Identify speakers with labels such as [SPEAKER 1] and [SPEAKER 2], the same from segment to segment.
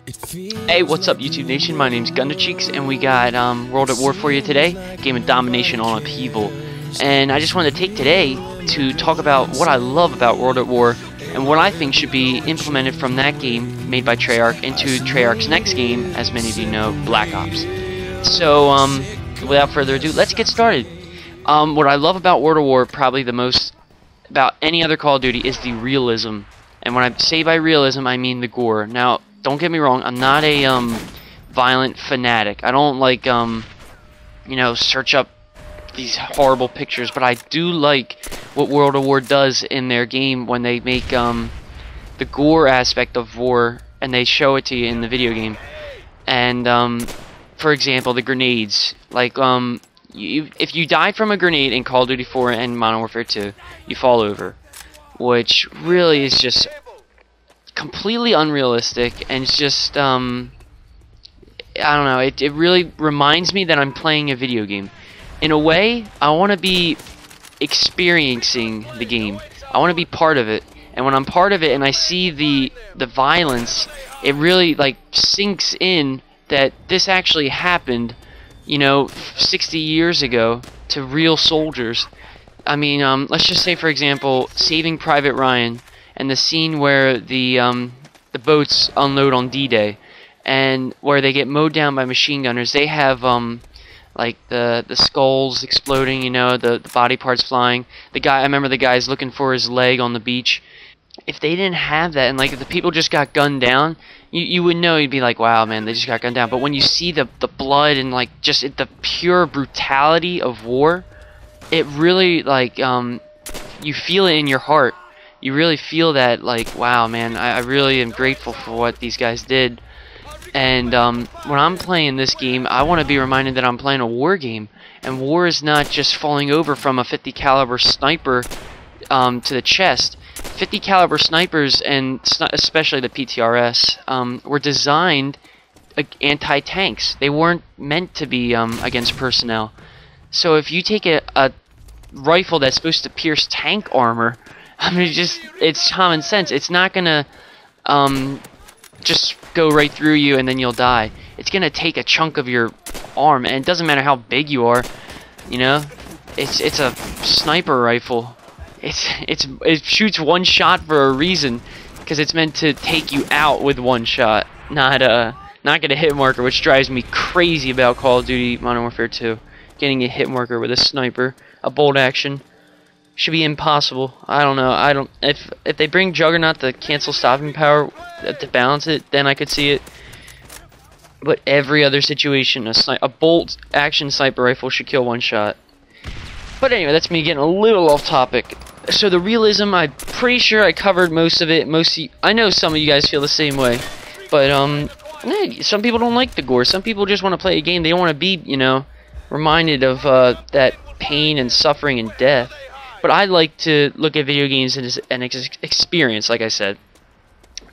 [SPEAKER 1] Hey, what's up YouTube Nation? My name's Gundacheeks, and we got World at War for you today. Game of domination on upheaval. And I just wanted to take today to talk about what I love about World at War and what I think should be implemented from that game made by Treyarch into Treyarch's next game, as many of you know, Black Ops. So, without further ado, let's get started. What I love about World at War, probably the most about any other Call of Duty, is the realism. And when I say by realism, I mean the gore. Now, don't get me wrong, I'm not a violent fanatic. I don't like you know, search up these horrible pictures, but I do like what World at War does in their game when they make the gore aspect of war and they show it to you in the video game. And for example, the grenades, like if you die from a grenade in Call of Duty 4 and Modern Warfare 2, you fall over, which really is just completely unrealistic, and it's just I don't know, it really reminds me that I'm playing a video game. In a way, I want to be experiencing the game. I want to be part of it, and when I'm part of it and I see the violence, it really like sinks in that this actually happened, you know, 60 years ago to real soldiers. I mean, let's just say, for example, Saving Private Ryan, and the scene where the boats unload on D-Day, and where they get mowed down by machine gunners. They have like the skulls exploding, you know, the body parts flying. I remember the guy's looking for his leg on the beach. If they didn't have that, and like if the people just got gunned down, you would know. You'd be like, wow, man, they just got gunned down. But when you see the blood and like just the pure brutality of war, it really like you feel it in your heart. You really feel that, like, wow, man, I really am grateful for what these guys did. And when I'm playing this game, I want to be reminded that I'm playing a war game, and war is not just falling over from a 50 caliber sniper to the chest. 50 caliber snipers, and especially the PTRS, were designed anti-tanks. They weren't meant to be against personnel. So if you take a rifle that's supposed to pierce tank armor, I mean, it's common sense. It's not gonna just go right through you and then you'll die. It's gonna take a chunk of your arm, and it doesn't matter how big you are. You know, it's a sniper rifle. It shoots one shot for a reason, because it's meant to take you out with one shot, not get a hit marker, which drives me crazy about Call of Duty Modern Warfare 2. Getting a hit marker with a sniper, a bolt action, should be impossible. I don't know. If they bring Juggernaut to cancel stopping power to balance it, then I could see it. But every other situation, a bolt action sniper rifle should kill one shot. But anyway, that's me getting a little off topic. So the realism, I'm pretty sure I covered most of it. I know some of you guys feel the same way, but some people don't like the gore. Some people just want to play a game. They don't want to be, you know, reminded of that pain and suffering and death. But I like to look at video games as an experience, like I said.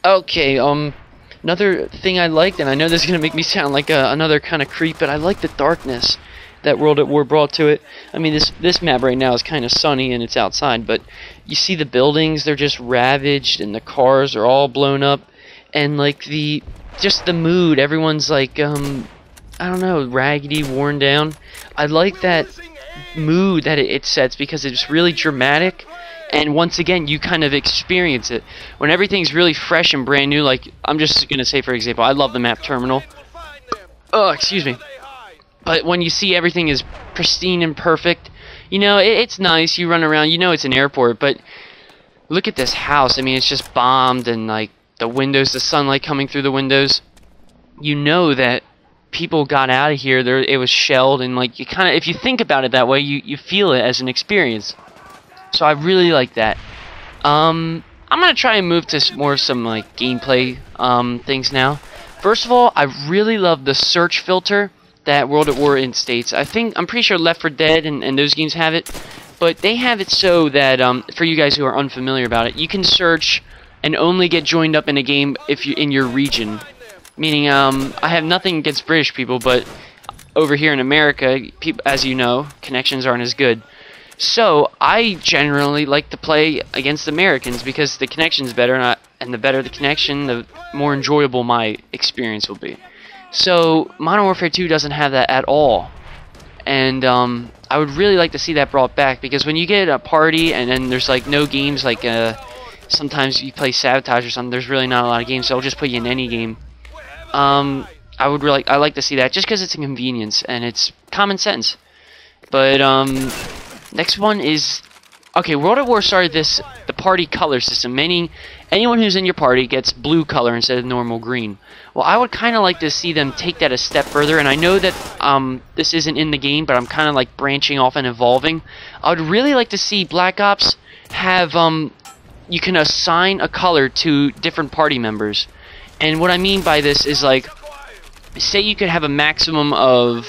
[SPEAKER 1] Okay, another thing I liked, and I know this is going to make me sound like another kind of creep, but I like the darkness that World at War brought to it. I mean, this map right now is kind of sunny and it's outside, but you see the buildings, they're just ravaged, and the cars are all blown up, and like just the mood, everyone's like, I don't know, raggedy, worn down. I like that mood that it sets, because it's really dramatic, and once again you kind of experience it when everything's really fresh and brand new. Like, I'm just gonna say, for example, I love the map Terminal. Oh, excuse me. But when you see everything is pristine and perfect, you know, it's nice. You run around, you know it's an airport, but look at this house. I mean, it's just bombed, and like the windows, the sunlight coming through the windows, you know that people got out of here. It was shelled, and like you kind of, if you think about it that way, you feel it as an experience. So I really like that. I'm gonna try and move to some like gameplay things now. First of all, I really love the search filter that World at War instates. I'm pretty sure Left 4 Dead and those games have it, but they have it so that for you guys who are unfamiliar about it, you can search and only get joined up in a game if you're in your region. Meaning, I have nothing against British people, but over here in America, as you know, connections aren't as good. So I generally like to play against Americans because the connection's better, and the better the connection, the more enjoyable my experience will be. So Modern Warfare 2 doesn't have that at all, and I would really like to see that brought back, because when you get a party and then there's like no games, like sometimes you play Sabotage or something, there's really not a lot of games, so I'll just put you in any game. I like to see that just because it's a convenience and it's common sense. But next one is, okay, World at War started the party color system, meaning anyone who's in your party gets blue color instead of normal green. Well, I would kind of like to see them take that a step further, and I know that this isn't in the game, but I'm kind of like branching off and evolving. I would really like to see Black Ops have you can assign a color to different party members. And what I mean by this is, like, say you could have a maximum of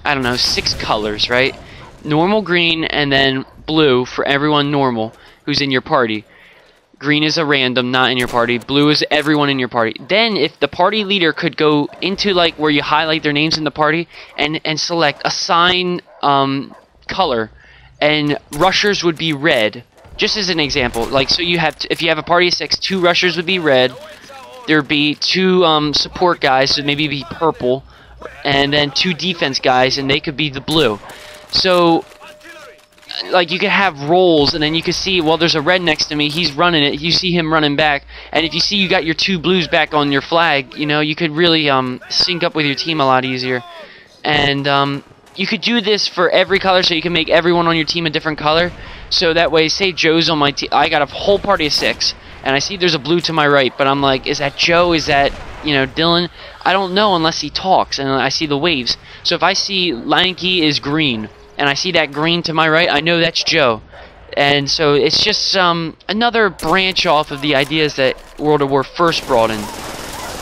[SPEAKER 1] I don't know, 6 colors, right? Normal, green, and then blue for everyone normal who's in your party. Green is a random, not in your party. Blue is everyone in your party. Then, if the party leader could go into, like, where you highlight their names in the party and select assign color, and rushers would be red. Just as an example, like, so you have, if you have a party of 6, 2 rushers would be red. There'd be 2 support guys, so maybe be purple, and then 2 defense guys, and they could be the blue. So, like, you could have roles, and then you could see, well, there's a red next to me, he's running it, you see him running back, and if you see you got your 2 blues back on your flag, you know, you could really sync up with your team a lot easier. And you could do this for every color, so you can make everyone on your team a different color. So that way, say Joe's on my team, I got a whole party of 6, and I see there's a blue to my right, but I'm like, is that Joe? Is that, you know, Dylan? I don't know unless he talks, and I see the waves. So if I see Lanky is green, and I see that green to my right, I know that's Joe. And so it's just another branch off of the ideas that World at War first brought in.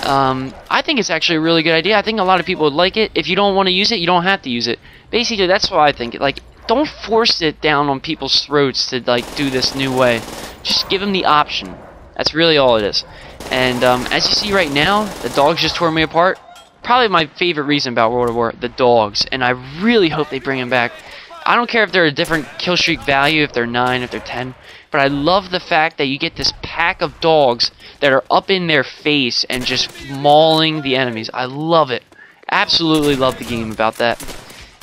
[SPEAKER 1] I think it's actually a really good idea. I think a lot of people would like it. If you don't want to use it, you don't have to use it. Basically, that's what I think. Like, don't force it down on people's throats to, like, do this new way. Just give them the option. That's really all it is. And as you see right now, the dogs just tore me apart. Probably my favorite reason about World at War, the dogs. And I really hope they bring them back. I don't care if they're a different kill streak value, if they're 9, if they're 10. But I love the fact that you get this pack of dogs that are up in their face and just mauling the enemies. I love it. Absolutely love the game about that.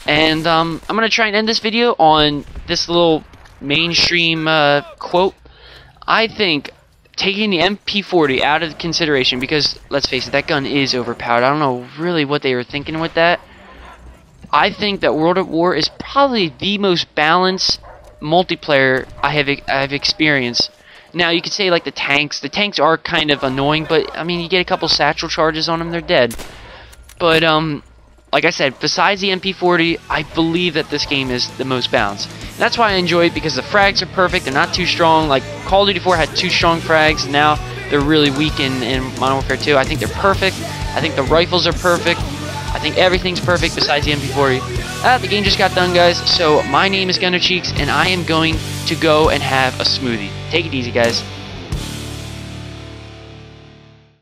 [SPEAKER 1] And I'm going to try and end this video on this little mainstream quote. I think taking the MP40 out of consideration, because, let's face it, that gun is overpowered. I don't know really what they were thinking with that. I think that World at War is probably the most balanced multiplayer I have experienced. Now, you could say, like, the tanks are kind of annoying, but, I mean, you get a couple satchel charges on them, they're dead. But, like I said, besides the MP40, I believe that this game is the most balanced. And that's why I enjoy it, because the frags are perfect, they're not too strong. Like, Call of Duty 4 had 2 strong frags, and now they're really weak in Modern Warfare 2. I think they're perfect. I think the rifles are perfect. I think everything's perfect besides the MP40. The game just got done, guys, so my name is Gunner Cheeks, and I am going to go and have a smoothie. Take it easy, guys.